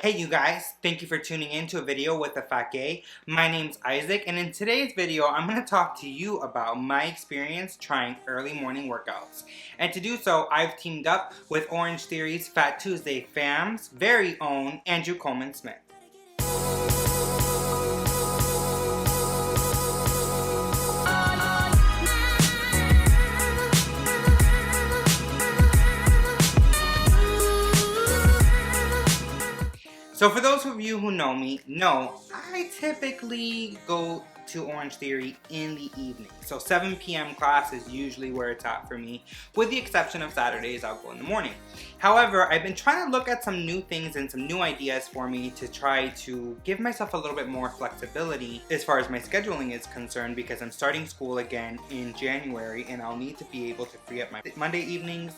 Hey you guys, thank you for tuning in to a video with the Fat Gay. My name's Isaac, and in today's video I'm going to talk to you about my experience trying early morning workouts. And to do so, I've teamed up with Orangetheory's Fat Tuesday fam's very own Andrew Coleman Smith. So for those of you who know me, I typically go to Orangetheory in the evening. So 7 p.m. class is usually where it's at for me. With the exception of Saturdays, I'll go in the morning. However, I've been trying to look at some new things and some new ideas for me to try to give myself a little bit more flexibility as far as my scheduling is concerned, because I'm starting school again in January and I'll need to be able to free up my Monday evenings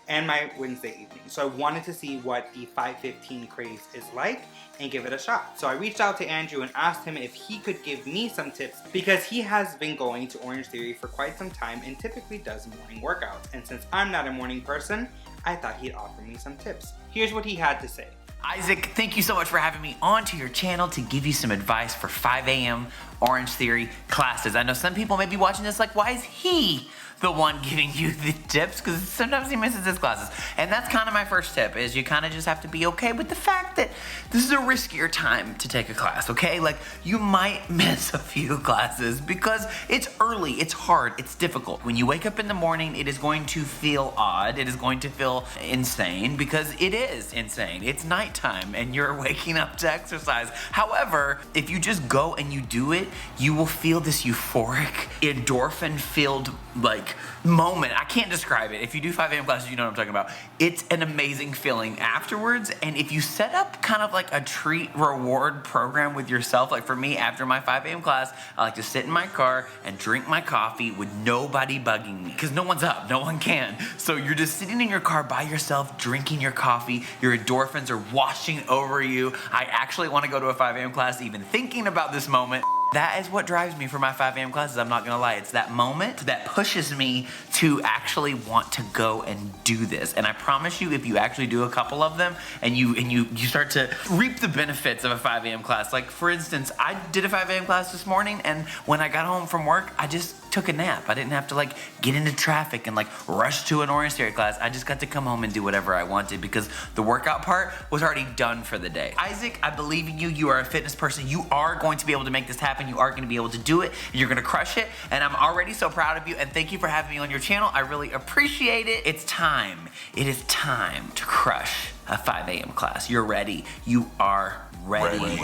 and my Wednesday evening. So I wanted to see what the 5:15 craze is like and give it a shot. So I reached out to Andrew and asked him if he could give me some tips, because he has been going to Orangetheory for quite some time and typically does morning workouts. And since I'm not a morning person, I thought he'd offer me some tips. Here's what he had to say. Isaac, thank you so much for having me onto your channel to give you some advice for 5 a.m. Orangetheory classes. I know some people may be watching this like, why is he the one giving you the tips? Because sometimes he misses his classes. And that's kind of my first tip, is you kind of just have to be okay with the fact that this is a riskier time to take a class, okay? Like, you might miss a few classes because it's early, it's hard, it's difficult. When you wake up in the morning, it is going to feel odd, it is going to feel insane, because it is insane. It's nighttime and you're waking up to exercise. However, if you just go and you do it, you will feel this euphoric, endorphin-filled, like, moment. I can't describe it. If you do 5 a.m. classes, you know what I'm talking about. It's an amazing feeling afterwards, and if you set up kind of like a treat reward program with yourself, like for me, after my 5 a.m. class, I like to sit in my car and drink my coffee with nobody bugging me, because no one's up, no one can. So you're just sitting in your car by yourself, drinking your coffee, your endorphins are washing over you. I actually want to go to a 5 a.m. class even thinking about this moment. That is what drives me for my 5 a.m. classes, I'm not gonna lie. It's that moment that pushes me to actually want to go and do this. And I promise you, if you actually do a couple of them and you start to reap the benefits of a 5 a.m. class. Like, for instance, I did a 5 a.m. class this morning, and when I got home from work, I just took a nap. I didn't have to like get into traffic and like rush to an Orangetheory class. I just got to come home and do whatever I wanted because the workout part was already done for the day. Isaac, I believe in you. You are a fitness person. You are going to be able to make this happen. You are going to be able to do it. You're going to crush it. And I'm already so proud of you. And thank you for having me on your channel. I really appreciate it. It's time. It is time to crush a 5 a.m. class. You're ready. You are ready.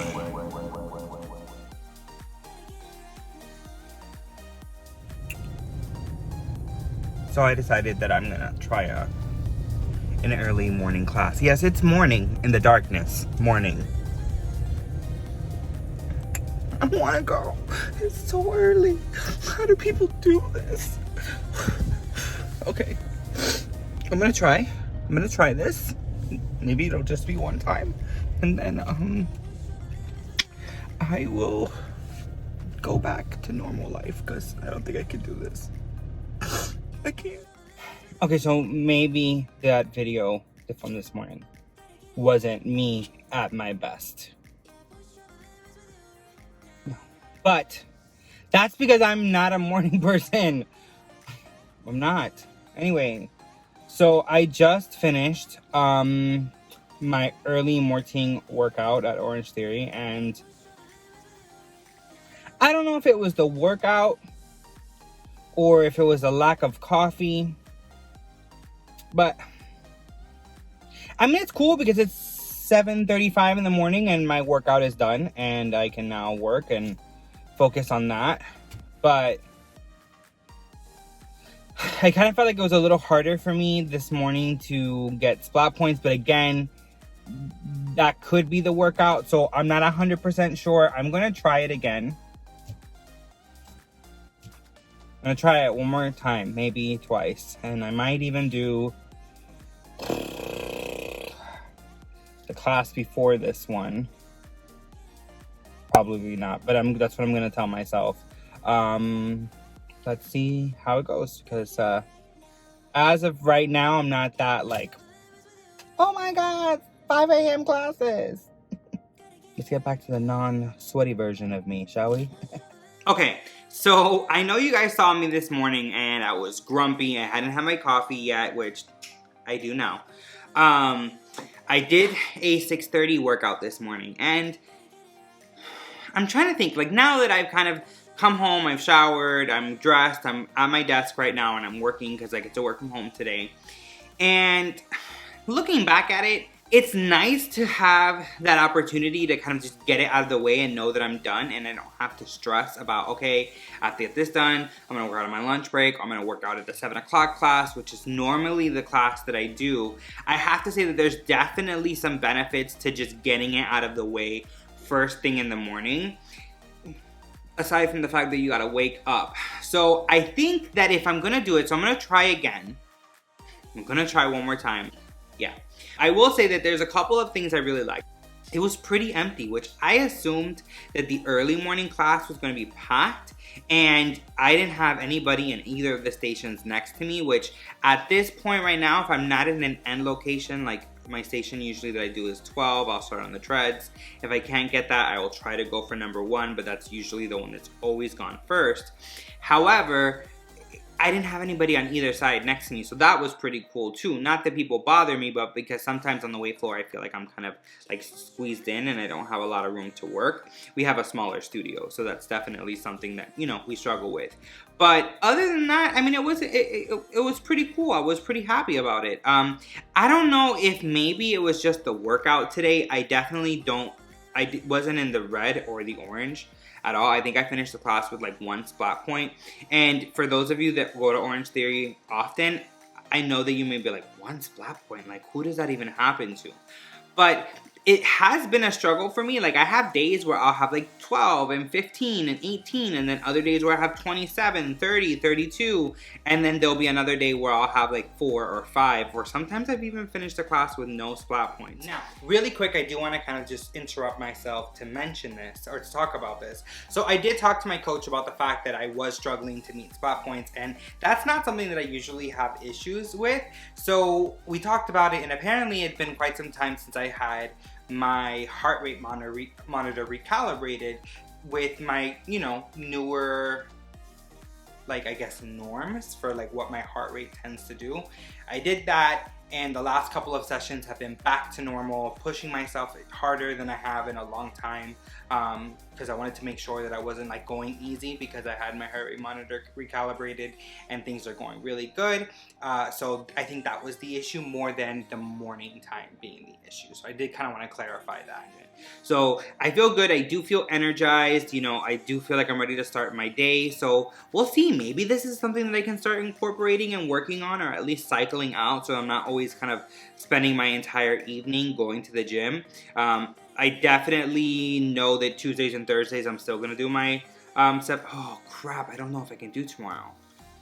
So I decided that I'm gonna try an early morning class. Yes, it's morning in the darkness. Morning. I wanna go. It's so early. How do people do this? Okay. I'm gonna try this. Maybe it'll just be one time. And then I will go back to normal life, because I don't think I can do this. I can't. Okay, so maybe that video from this morning wasn't me at my best. No. But that's because I'm not a morning person. I'm not. Anyway, so I just finished my early morning workout at Orangetheory, and I don't know if it was the workout or if it was a lack of coffee, but I mean, it's cool because it's 7:35 in the morning and my workout is done and I can now work and focus on that. But I kind of felt like it was a little harder for me this morning to get splat points, but again, that could be the workout, so I'm not 100% sure. I'm gonna try it again. I'm gonna try it one more time, maybe twice, and I might even do the class before this one. Probably not, but that's what I'm gonna tell myself. Let's see how it goes, because as of right now, I'm not that like, oh my god, 5 a.m. classes. let's get back to the non-sweaty version of me, shall we? Okay, so I know you guys saw me this morning and I was grumpy. I hadn't had my coffee yet, which I do now. I did a 6:30 workout this morning, and I'm trying to think, like, now that I've kind of come home, I've showered, I'm dressed, I'm at my desk right now, and I'm working because I get to work from home today. And looking back at it, it's nice to have that opportunity to kind of just get it out of the way and know that I'm done, and I don't have to stress about, okay, I have to get this done, I'm gonna work out on my lunch break, I'm gonna work out at the 7 o'clock class, which is normally the class that I do. I have to say that there's definitely some benefits to just getting it out of the way first thing in the morning, aside from the fact that you gotta wake up. So I think that if I'm gonna do it, so I'm gonna try again. I'm gonna try one more time. Yeah. I will say that there's a couple of things I really like. It was pretty empty, which I assumed that the early morning class was going to be packed, and I didn't have anybody in either of the stations next to me, which at this point right now, if I'm not in an end location, like my station usually that I do is 12, I'll start on the treads. If I can't get that, I will try to go for number 1, but that's usually the one that's always gone first. However, I didn't have anybody on either side next to me, so that was pretty cool too. Not that people bother me, but because sometimes on the weight floor I feel like I'm kind of like squeezed in and I don't have a lot of room to work. We have a smaller studio, so that's definitely something that, you know, we struggle with. But other than that, I mean, it was pretty cool. I was pretty happy about it. I don't know if maybe it was just the workout today. I definitely wasn't in the red or the orange at all. I think I finished the class with like 1 splat point. And for those of you that go to Orangetheory often, I know that you may be like, 1 splat point? Like, who does that even happen to? But it has been a struggle for me. Like, I have days where I'll have like 12 and 15 and 18, and then other days where I have 27, 30, 32, and then there'll be another day where I'll have like 4 or 5, or sometimes I've even finished the class with no splat points. Now, really quick, I do want to kind of just interrupt myself to mention this, or to talk about this. So I did talk to my coach about the fact that I was struggling to meet splat points, and that's not something that I usually have issues with. So we talked about it, and apparently it'd been quite some time since I had my heart rate monitor recalibrated with my, you know, newer, like, I guess, norms for like what my heart rate tends to do. I did that, and the last couple of sessions have been back to normal, pushing myself harder than I have in a long time, because I wanted to make sure that I wasn't like going easy, because I had my heart rate monitor recalibrated and things are going really good. So I think that was the issue more than the morning time being the issue. So I did kind of want to clarify that. So I feel good. I do feel energized. You know, I do feel like I'm ready to start my day. So we'll see. Maybe this is something that I can start incorporating and working on, or at least cycling out, so I'm not always kind of spending my entire evening going to the gym. I definitely know that Tuesdays and Thursdays I'm still going to do my stuff. Oh, crap. I don't know if I can do tomorrow.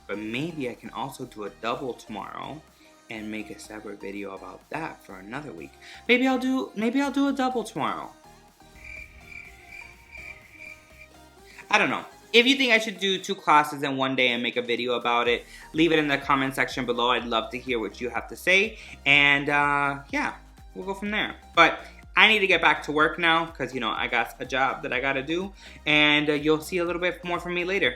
But maybe I can also do a double tomorrow and make a separate video about that for another week. Maybe I'll do a double tomorrow. I don't know. If you think I should do 2 classes in one day and make a video about it, leave it in the comment section below. I'd love to hear what you have to say. And yeah, we'll go from there. But I need to get back to work now because, you know, I got a job that I got to do. And you'll see a little bit more from me later.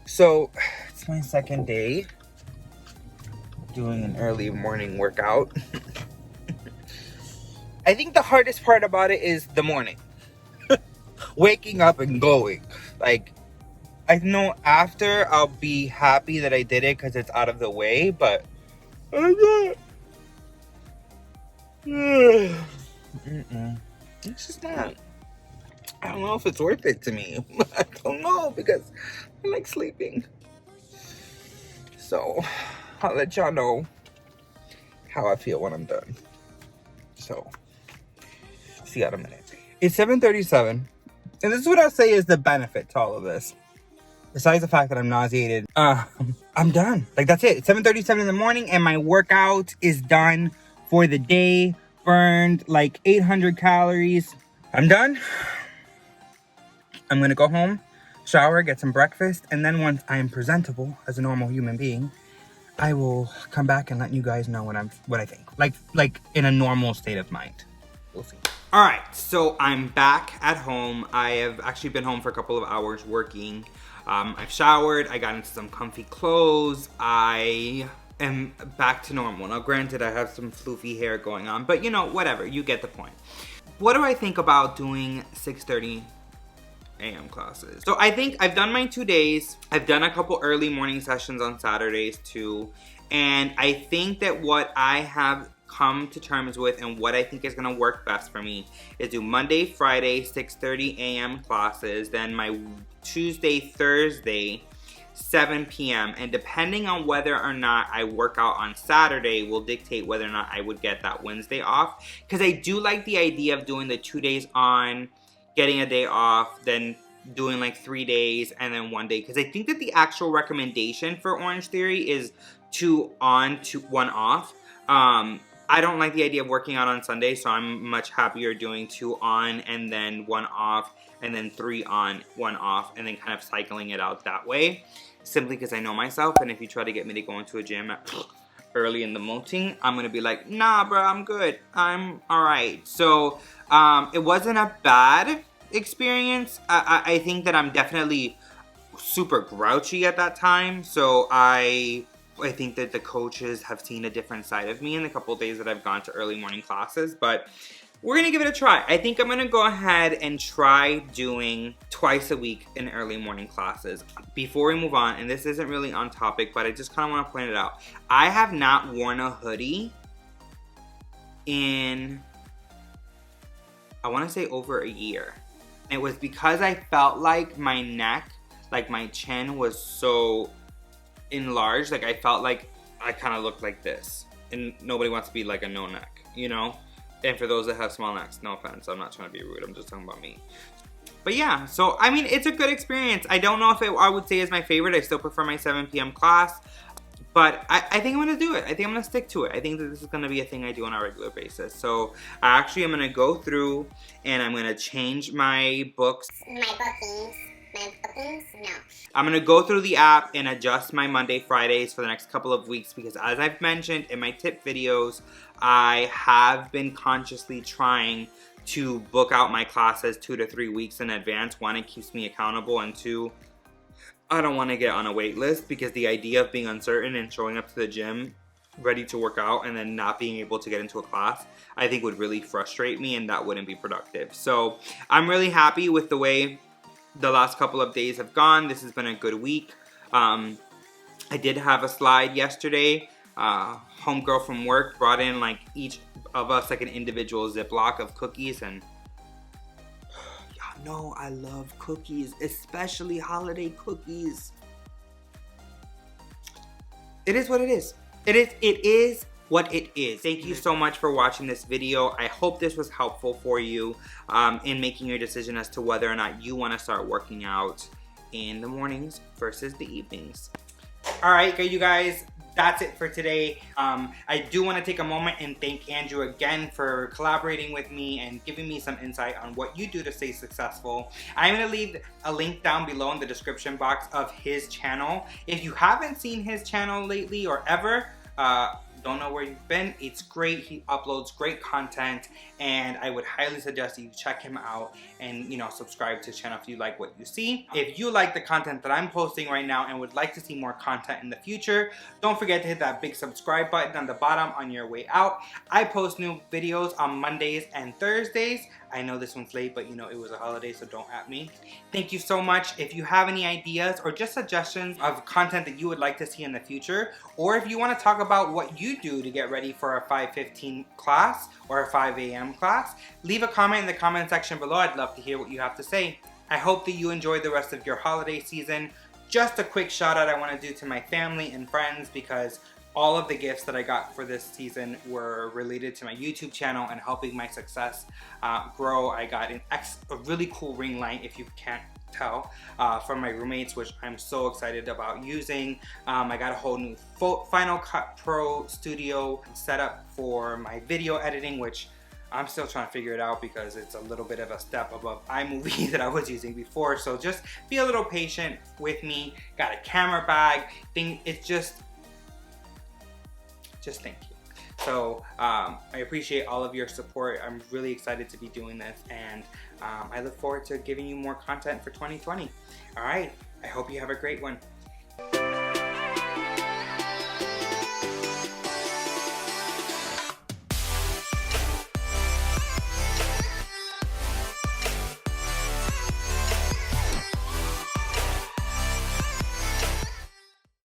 So, it's my second day doing an early morning workout. I think the hardest part about it is the morning. Waking up and going. Like, I know after I'll be happy that I did it because it's out of the way, but I'm not. It's just not. I don't know if it's worth it to me. I don't know, because I like sleeping. So, I'll let y'all know how I feel when I'm done. So, see you in a minute. It's 7:37, and this is what I'll say is the benefit to all of this. Besides the fact that I'm nauseated, I'm done. Like, that's it. It's 7:37 in the morning, and my workout is done for the day. Burned like 800 calories. I'm done. I'm gonna go home, shower, get some breakfast, and then once I am presentable as a normal human being, I will come back and let you guys know what I think. Like in a normal state of mind. We'll see. Alright, so I'm back at home. I have actually been home for a couple of hours working. I've showered, I got into some comfy clothes. I am back to normal. Now granted, I have some floofy hair going on, but you know, whatever, you get the point. What do I think about doing 6:30 a.m. classes? So I think I've done my 2 days. I've done a couple early morning sessions on Saturdays too. And I think that what I have come to terms with and what I think is gonna work best for me is do Monday, Friday, 6:30 a.m. classes, then my Tuesday, Thursday, 7 p.m. and depending on whether or not I work out on Saturday will dictate whether or not I would get that Wednesday off. Because I do like the idea of doing the 2 days on, getting a day off, then doing like 3 days and then 1 day. Because I think that the actual recommendation for Orangetheory is 2 on, 1 off. I don't like the idea of working out on Sunday, so I'm much happier doing 2 on and then 1 off and then 3 on, 1 off, and then kind of cycling it out that way. Simply because I know myself, and if you try to get me to go into a gym early in the morning, I'm gonna be like, nah, bro, I'm good. I'm alright. So, it wasn't a bad experience. I think that I'm definitely super grouchy at that time, so I think that the coaches have seen a different side of me in the couple of days that I've gone to early morning classes, but we're gonna give it a try. I think I'm gonna go ahead and try doing twice a week in early morning classes. Before we move on, and this isn't really on topic, but I just kind of want to point it out. I have not worn a hoodie in, I want to say over a year. It was because I felt like my neck, like my chin was so enlarged, like I felt like I kind of looked like this, and nobody wants to be like a no neck, you know. And for those that have small necks, no offense, I'm not trying to be rude, I'm just talking about me. But yeah, so I mean, it's a good experience. I don't know if I would say is my favorite. I still prefer my 7 p.m. class, but I think I'm gonna do it. I think I'm gonna stick to it. I think that this is gonna be a thing I do on a regular basis. So I actually am gonna go through and I'm gonna change my books. My bookings? No. I'm gonna go through the app and adjust my Monday, Fridays for the next couple of weeks because as I've mentioned in my tip videos, I have been consciously trying to book out my classes 2 to 3 weeks in advance. 1, it keeps me accountable, and 2, I don't want to get on a wait list because the idea of being uncertain and showing up to the gym ready to work out and then not being able to get into a class, I think would really frustrate me and that wouldn't be productive. So I'm really happy with the way the last couple of days have gone. This has been a good week. I did have a slide yesterday. Homegirl from work brought in like each of us like an individual Ziploc of cookies, and y'all know I love cookies, especially holiday cookies. It is what it is. It is what it is. Thank you so much for watching this video. I hope this was helpful for you in making your decision as to whether or not you want to start working out in the mornings versus the evenings. Alright, you guys, that's it for today. I do want to take a moment and thank Andrew again for collaborating with me and giving me some insight on what you do to stay successful. I'm going to leave a link down below in the description box of his channel. If you haven't seen his channel lately or ever, don't know where you've been, it's great. He uploads great content, and I would highly suggest that you check him out and, you know, subscribe to his channel if you like what you see. If you like the content that I'm posting right now and would like to see more content in the future, don't forget to hit that big subscribe button on the bottom on your way out. I post new videos on Mondays and Thursdays. I know this one's late, but you know, it was a holiday, so don't at me. Thank you so much. If you have any ideas or just suggestions of content that you would like to see in the future, or if you want to talk about what you do to get ready for a 5:15 class or a 5 a.m. class, leave a comment in the comment section below. I'd love to hear what you have to say. I hope that you enjoy the rest of your holiday season. Just a quick shout out I want to do to my family and friends because all of the gifts that I got for this season were related to my YouTube channel and helping my success grow. I got a really cool ring light, if you can't tell, from my roommates, which I'm so excited about using. I got a whole new Final Cut Pro studio set up for my video editing, which I'm still trying to figure it out because it's a little bit of a step above iMovie that I was using before. So just be a little patient with me. Got a camera bag thing. It's just, just thank you. So I appreciate all of your support. I'm really excited to be doing this, and I look forward to giving you more content for 2020. All right, I hope you have a great one.